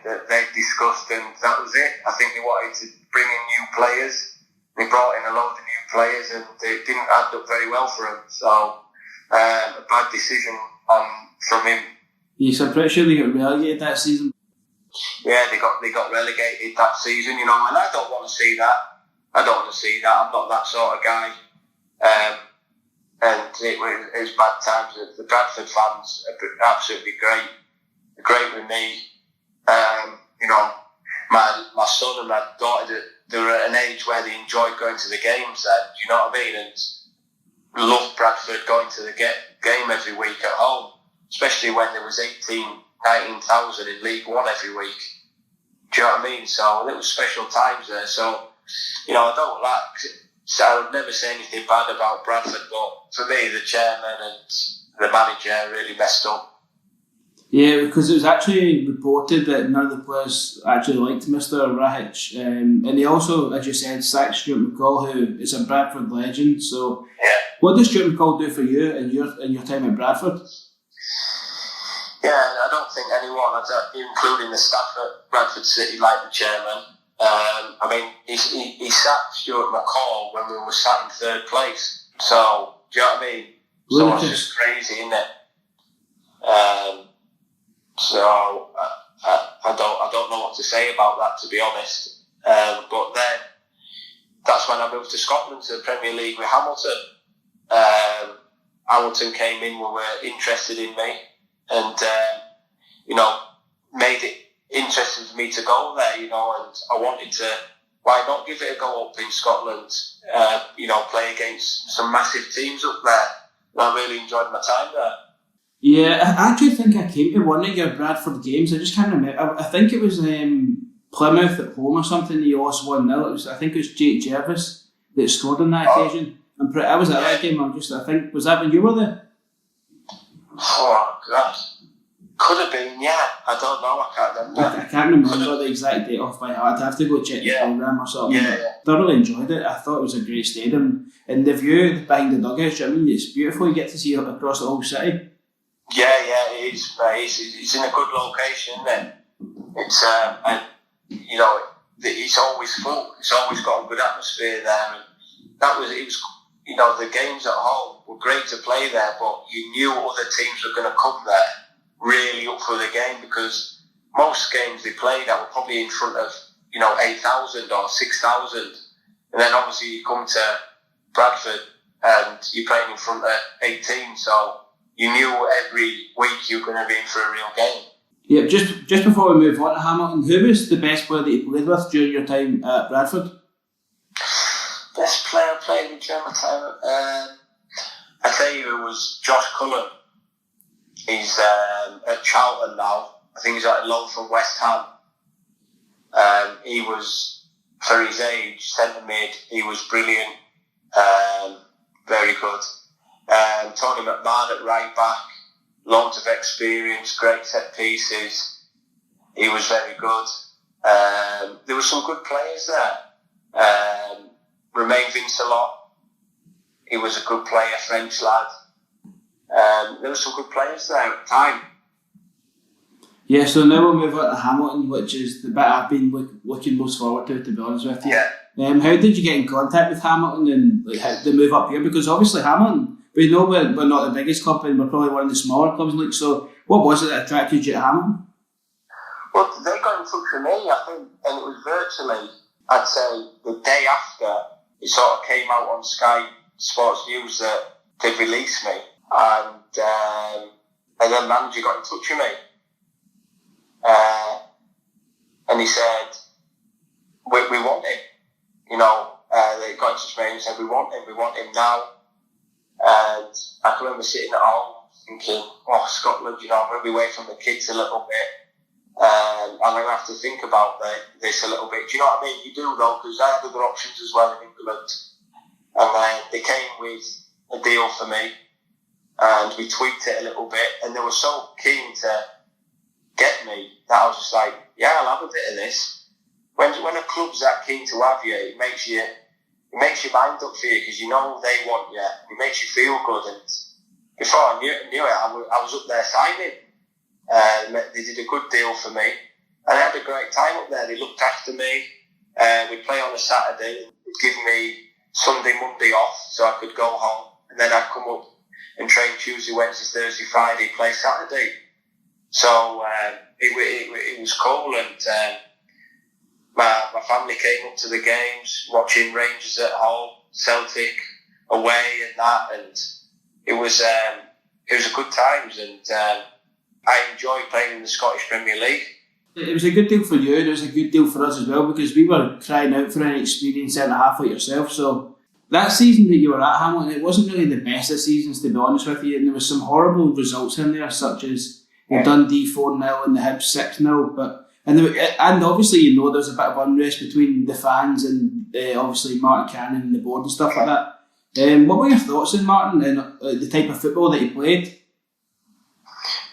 that they discussed, and that was it. I think they wanted to bring in new players. They brought in a load of new players, and it didn't add up very well for him, so a bad decision from him. Yes, I'm pretty sure they got relegated that season. Yeah, they got relegated that season, and I don't want to see that. I'm not that sort of guy. And it was bad times. The Bradford fans are absolutely great with me. My son and my daughter, they were at an age where they enjoyed going to the games. Do you know what I mean? And loved Bradford going to the game every week at home, especially when there was 19,000 in League One every week. Do you know what I mean? So it was special times there. So, I don't so I would never say anything bad about Bradford, but for me, the chairman and the manager really messed up. Yeah, because it was actually reported that none of the players actually liked Mr. Rahic, and he also, as you said, sacked Stuart McCall, who is a Bradford legend. So, what does Stuart McCall do for you in your time at Bradford? Yeah, I don't think anyone, including the staff at Bradford City, liked the chairman. He sacked Stuart McCall when we were sat in 3rd place. So, do you know what I mean? So it's just crazy, isn't it? So I don't know what to say about that, to be honest. But then that's when I moved to Scotland to the Premier League with Hamilton. Hamilton came in, were interested in me, and made it interesting for me to go there. And I wanted to. Why not give it a go up in Scotland? Play against some massive teams up there. And I really enjoyed my time there. Yeah, I actually think I came to one of your Bradford games. I just can't remember. I think it was Plymouth at home or something. You lost 1-0. I think it was Jake Jervis that scored on that occasion. I was at that game. I think, was that when you were there? Oh God, Could have been, yeah. I don't know. I can't remember. I can't remember the exact date off by heart. I'd have to go check the programme or something. Yeah. Thoroughly enjoyed it. I thought it was a great stadium. And the view behind the dugouts, I mean, it's beautiful. You get to see it across the whole city. Yeah, it is. It's in a good location, isn't it? It's and you know, it's always full. It's always got a good atmosphere there, and it was. You know, the games at home were great to play there, but you knew other teams were going to come there really up for the game, because most games they played at were probably in front of 8,000 or 6,000, and then obviously you come to Bradford and you're playing in front of 18, so you knew every week you were going to be in for a real game. Yeah, just before we move on to Hamilton, who was the best player that you played with during your time at Bradford? Best player I played with during my time, I tell you, it was Josh Cullen. He's at Charlton now. I think he's at loan from West Ham. He was, for his age, centre mid. He was brilliant, very good. Tony McMahon at right back, loads of experience, great set pieces. He was very good. There were some good players there. Romain Vincelot, he was a good player, French lad. There were some good players there at the time. Yeah, so now we'll move on to Hamilton, which is the bit I've been looking most forward to be honest with you. Yeah. How did you get in contact with Hamilton and how the move up here? Because obviously Hamilton, we know we're not the biggest club and we're probably one of the smaller clubs in the league, so what was it that attracted you to Hamilton? Well, they got in touch with me, I think, and it was virtually, I'd say, the day after it sort of came out on Sky Sports News that they'd released me, and then manager got in touch with me, and he said, we want him. They got in touch with me and said, we want him now. And I can remember sitting at home thinking, Scotland, I'm going to be away from the kids a little bit. And I'm going to have to think about this a little bit. Do you know what I mean? You do though, because I had other options as well in England. And they came with a deal for me, and we tweaked it a little bit, and they were so keen to get me that I was just like, yeah, I'll have a bit of this. When a club's that keen to have you, it makes your mind up for you, because you know they want you. It makes you feel good. And before I knew it, I was up there signing. They did a good deal for me, and I had a great time up there. They looked after me. We'd play on a Saturday. They'd give me Sunday, Monday off so I could go home, and then I'd come up and train Tuesday, Wednesday, Thursday, Friday, play Saturday. So it was cool, and my family came up to the games, watching Rangers at home, Celtic away, and that, and it was a good times, and I enjoyed playing in the Scottish Premier League. It was a good deal for you, and it was a good deal for us as well, because we were crying out for an experienced centre-half like yourself. So that season that you were at Hamilton, it wasn't really the best of seasons, to be honest with you, and there was some horrible results in there, such as the Dundee 4-0 and the Hibs 6-0. And obviously, there was a bit of unrest between the fans and obviously Martin Cannon and the board and stuff like that. What were your thoughts on Martin and the type of football that he played?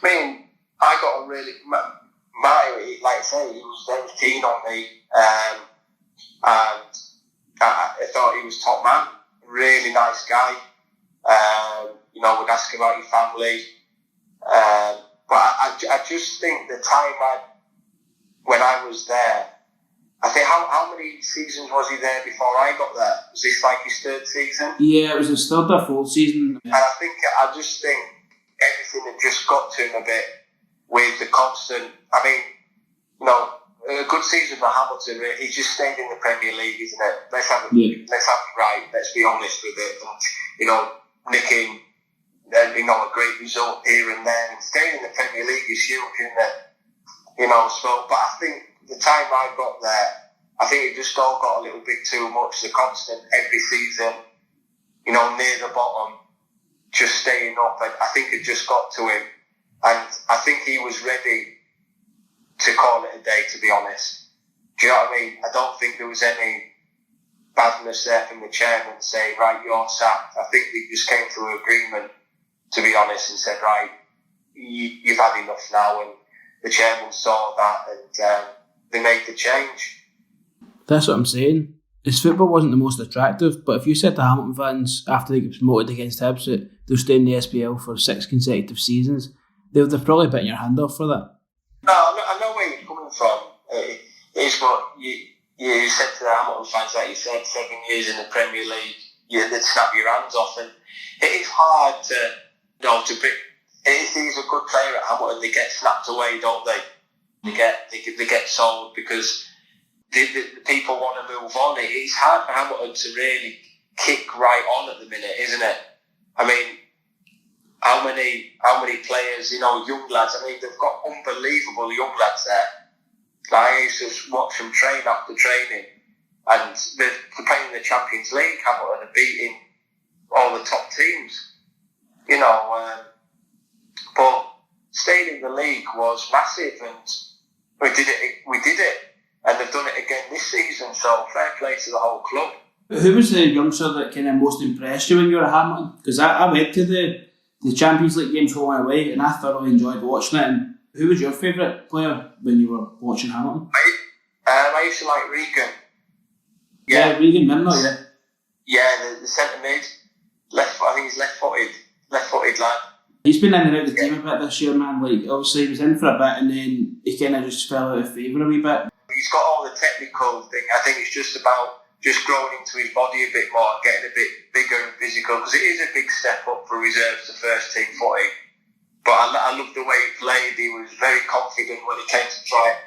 I mean, I got a really... Martin, like I say, he was very keen on me, and I thought he was top man. Really nice guy. Would ask about your family. But I just think the time when I was there, I think how many seasons was he there before I got there? Was this like his third season? Yeah, it was his third or fourth season. And I just think everything had just got to him a bit with the constant. I mean, a good season for Hamilton. He just stayed in the Premier League, isn't it? Let's have it right. Let's be honest with it. And, nicking, a great result here and there, and staying in the Premier League is huge, isn't it? So, but I think the time I got there, I think it just all got a little bit too much. The constant every season, near the bottom, just staying up. I think it just got to him, and I think he was ready to call it a day, to be honest. Do you know what I mean? I don't think there was any badness there from the chairman saying, right, you're sacked. I think we just came to an agreement, to be honest, and said, right, you've had enough now, and the chairman saw that, and they made the change. That's what I'm saying. His football wasn't the most attractive, but if you said to Hamilton fans after they get promoted against Hibs that they'll stay in the SPL for 6 consecutive seasons, they've probably bitten your hand off for that. No, I know where you're coming from. It is what you said to the Hamilton fans, like you said, 7 years in the Premier League, they'd snap your hands off, and it is hard to pick. If he's a good player at Hamilton, they get snapped away, don't they? They get sold because the people want to move on. It's hard for Hamilton to really kick right on at the minute, isn't it? I mean, how many players, young lads? I mean, they've got unbelievable young lads there. I used to watch them train after training, and they're playing in the Champions League. Hamilton are beating all the top teams, but staying in the league was massive, and we did it, and they've done it again this season. So fair play to the whole club. Who was the youngster that kind of most impressed you when you were at Hamilton? Because I went to the Champions League games home and away, and I thoroughly enjoyed watching it. And who was your favourite player when you were watching Hamilton? I used to like Regan. Yeah, Regan Minot, yeah. Yeah, the centre mid. I think he's left-footed lad. He's been in and out of the team a bit this year, man. Like, obviously he was in for a bit and then he kind of just fell out of favour a wee bit. He's got all the technical thing. I think it's just about just growing into his body a bit more, getting a bit bigger and physical, because it is a big step up for reserves to first team footy. But I loved the way he played. He was very confident when he came to try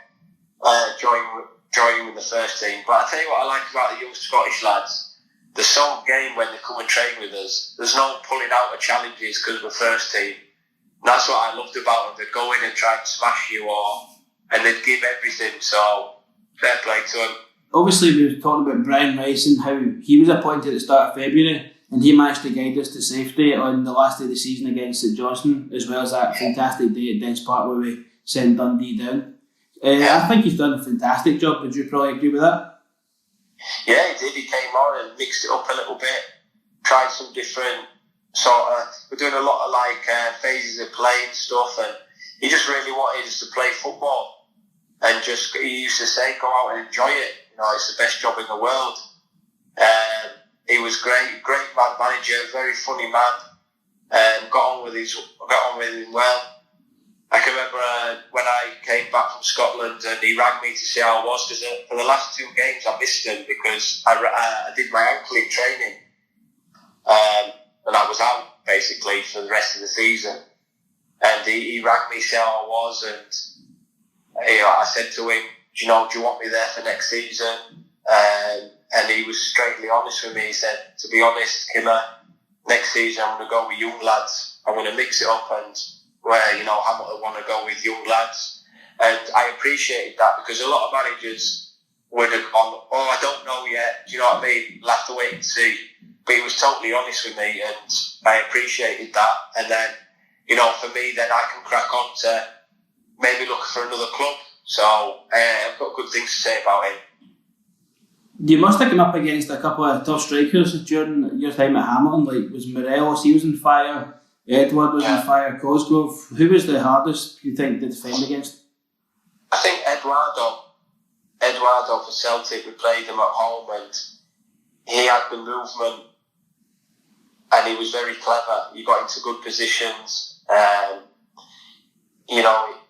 join with the first team. But I tell you what I like about the young Scottish lads. They're so game when they come and train with us. There's no pulling out of challenges because we're first team. And that's what I loved about them. They'd go in and try and smash you, and they'd give everything. So fair play to them. Obviously, we were talking about Brian Rice and how he was appointed at the start of February, and he managed to guide us to safety on the last day of the season against St Johnstone, as well as that fantastic day at Dens Park where we sent Dundee down. I think he's done a fantastic job. Would you probably agree with that? Yeah, he did. He came on and mixed it up a little bit, tried some different we're doing a lot of phases of play and stuff, and he just really wanted us to play football, and he used to say, go out and enjoy it. It's the best job in the world. He was great man manager, very funny man, got on with him well. I can remember when I came back from Scotland and he rang me to see how I was, because for the last 2 games I missed him because I did my ankle in training, and I was out basically for the rest of the season. And he rang me to see how I was, and I said to him, do you want me there for next season? And he was straightly honest with me. He said, to be honest, Killer, next season I'm going to go with young lads. I'm going to mix it up, and where Hamilton want to go with young lads, and I appreciated that, because a lot of managers would have gone, I don't know yet. Do you know what I mean? We'll have to wait and see. But he was totally honest with me, and I appreciated that. And then, for me, then I can crack on to maybe look for another club. So I've got good things to say about him. You must have come up against a couple of tough strikers during your time at Hamilton. Like, was Morelos, he was on fire. Edward was on fire. Cosgrove. Who was the hardest, you think, to defend against? I think Eduardo for Celtic. We played him at home, and he had the movement, and he was very clever. He got into good positions.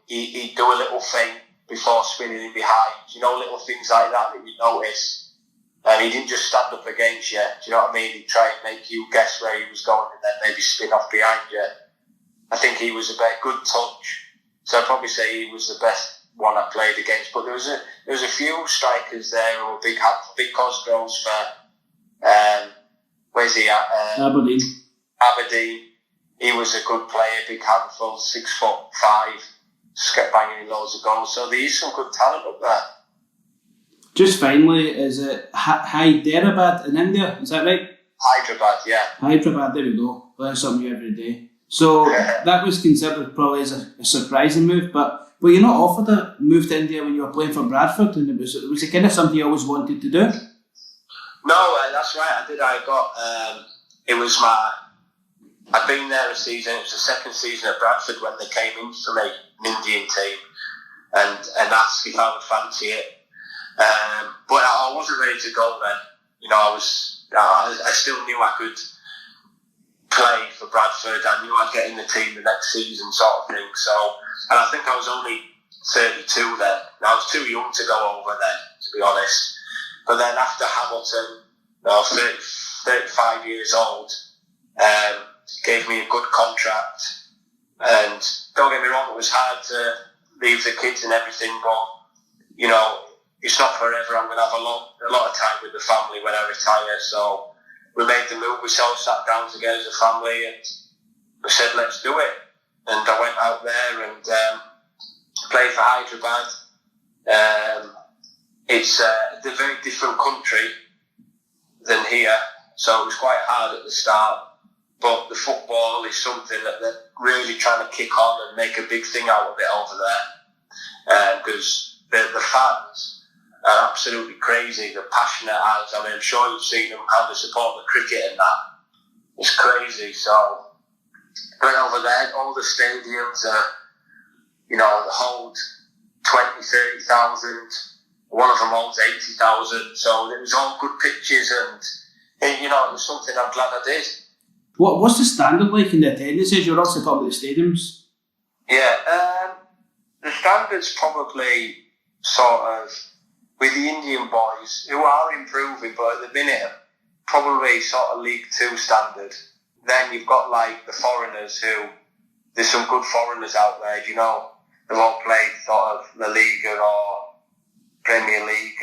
He'd do a little feint before spinning in behind. Little things like that you notice. And he didn't just stand up against you. Do you know what I mean? He'd try and make you guess where he was going, and then maybe spin off behind you. I think he was a good touch. So I'd probably say he was the best one I played against. But there was a few strikers there who were big Cosgroves for where's he at? Aberdeen. He was a good player, big handful, 6'5", kept banging in loads of goals. So there is some good talent up there. Just finally, is it Hyderabad in India? Is that right? Hyderabad, yeah. Hyderabad, there we go. Learn something new every day. So that was considered probably as a surprising move, but were you not offered a move to India when you were playing for Bradford? And was it kind of something you always wanted to do? No, that's right. I did. I got. It was I'd been there a season. It was the second season at Bradford when they came in for me, an Indian team, and asked if I would fancy it. But I wasn't ready to go then. I still knew I could play for Bradford. I knew I'd get in the team the next season, sort of thing. So, and I think I was only 32 then. And I was too young to go over then, to be honest. But then after Hamilton, 35 years old, gave me a good contract. And don't get me wrong, it was hard to leave the kids and everything, but it's not forever. I'm going to have a lot of time with the family when I retire. So we made the move. We all sat down together as a family and we said, let's do it. And I went out there and played for Hyderabad. It's a very different country than here, so it was quite hard at the start. But the football is something that they're really trying to kick on and make a big thing out of it over there. Because the fans are absolutely crazy. They're passionate as, I'm sure you've seen them, how they support the cricket and that. It's crazy. So, going over there, all the stadiums are, hold 20, 30,000. One of them holds 80,000. So it was all good pitches and it was something I'm glad I did. What's the standard like in the attendances? You're also talking about the stadiums. Yeah, the standard's probably sort of, with the Indian boys, who are improving, but at the minute, probably sort of League 2 standard. Then you've got like the foreigners who, there's some good foreigners out there, they've all played sort of La Liga or Premier League,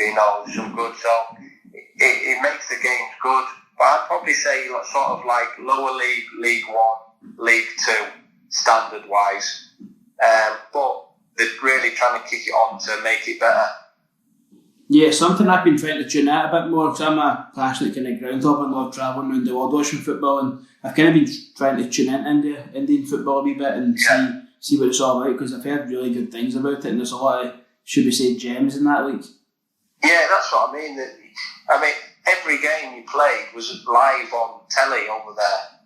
some good. So it makes the games good. But I'd probably say sort of like lower league, League 1, League 2, standard-wise. But they're really trying to kick it on to make it better. Yeah, something I've been trying to tune out a bit more because I'm a passionate kind of groundhopper and love travelling around the world watching football, and I've kind of been trying to tune into Indian football a wee bit and see what it's all about, because I've heard really good things about it and there's a lot of, should we say, gems in that league. Yeah, that's what I mean. Every game you played was live on telly over there,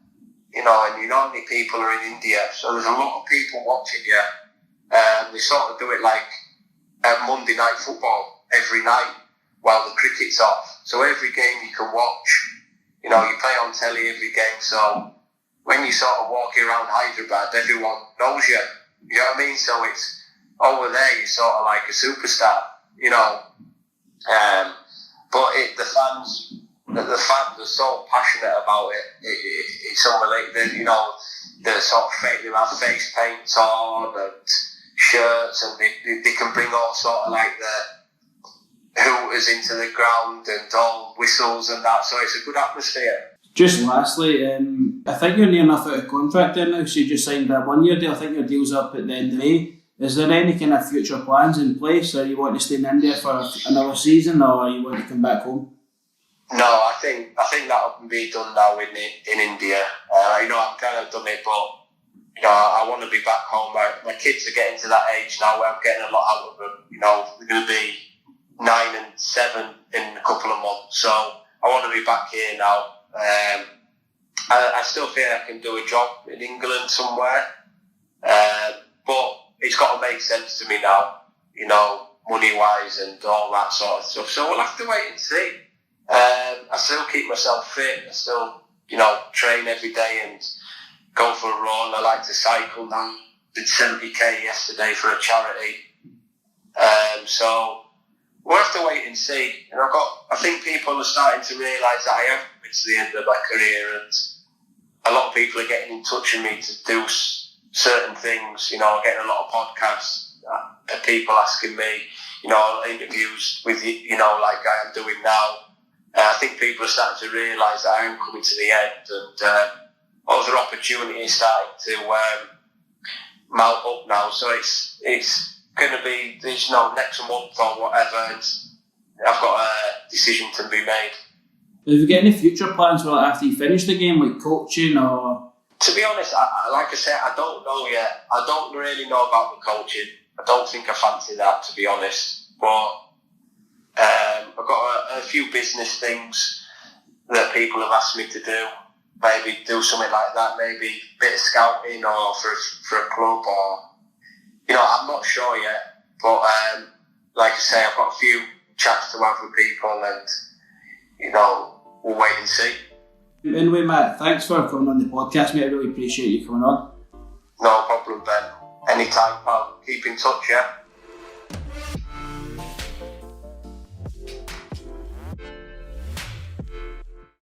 and how many people are in India, so there's a lot of people watching you. They sort of do it like Monday night football every night while the cricket's off. So every game you can watch, you play on telly every game. So when you sort of walking around Hyderabad, everyone knows you. You know what I mean? So it's over there, you're sort of like a superstar, But the fans are so passionate about it. It's unbelievable. They're sort of fake. They have face paints on and shirts, and they can bring all sort of like the hooters into the ground and all whistles and that. So it's a good atmosphere. Just lastly, I think you're near enough out of contract there now. So you just signed a 1-year deal. I think your deal's up at the end of May. Is there any kind of future plans in place? Or you want to stay in India for another season, or you want to come back home? No, I think that'll be done now in India. I've kind of done it, but I want to be back home. My kids are getting to that age now where I'm getting a lot out of them. They're going to be 9 and 7 in a couple of months, so I want to be back here now. I still think I can do a job in England somewhere, but it's got to make sense to me now, money-wise and all that sort of stuff. So we'll have to wait and see. I still keep myself fit. I still, train every day and go for a run. I like to cycle now. Did 70k yesterday for a charity. So we'll have to wait and see. And I think people are starting to realise that I have come to the end of my career, and a lot of people are getting in touch with me to do certain things. I'm getting a lot of podcasts, people asking me, interviews with you, like I am doing now. I think people are starting to realise that I am coming to the end, and other opportunities starting to mount up now. So it's going to be next month or whatever, and I've got a decision to be made. Have you got any future plans for after you finish the game, like coaching or? To be honest, like I said, I don't know yet. I don't really know about the coaching. I don't think I fancy that, to be honest. But I've got a few business things that people have asked me to do. maybe do something like that, maybe a bit of scouting or for a club, or I'm not sure yet. But like I say, I've got a few chats to have with people, and we'll wait and see. Anyway, Matt, thanks for coming on the podcast, mate. I really appreciate you coming on. No problem, Ben. Anytime, pal. Keep in touch, yeah?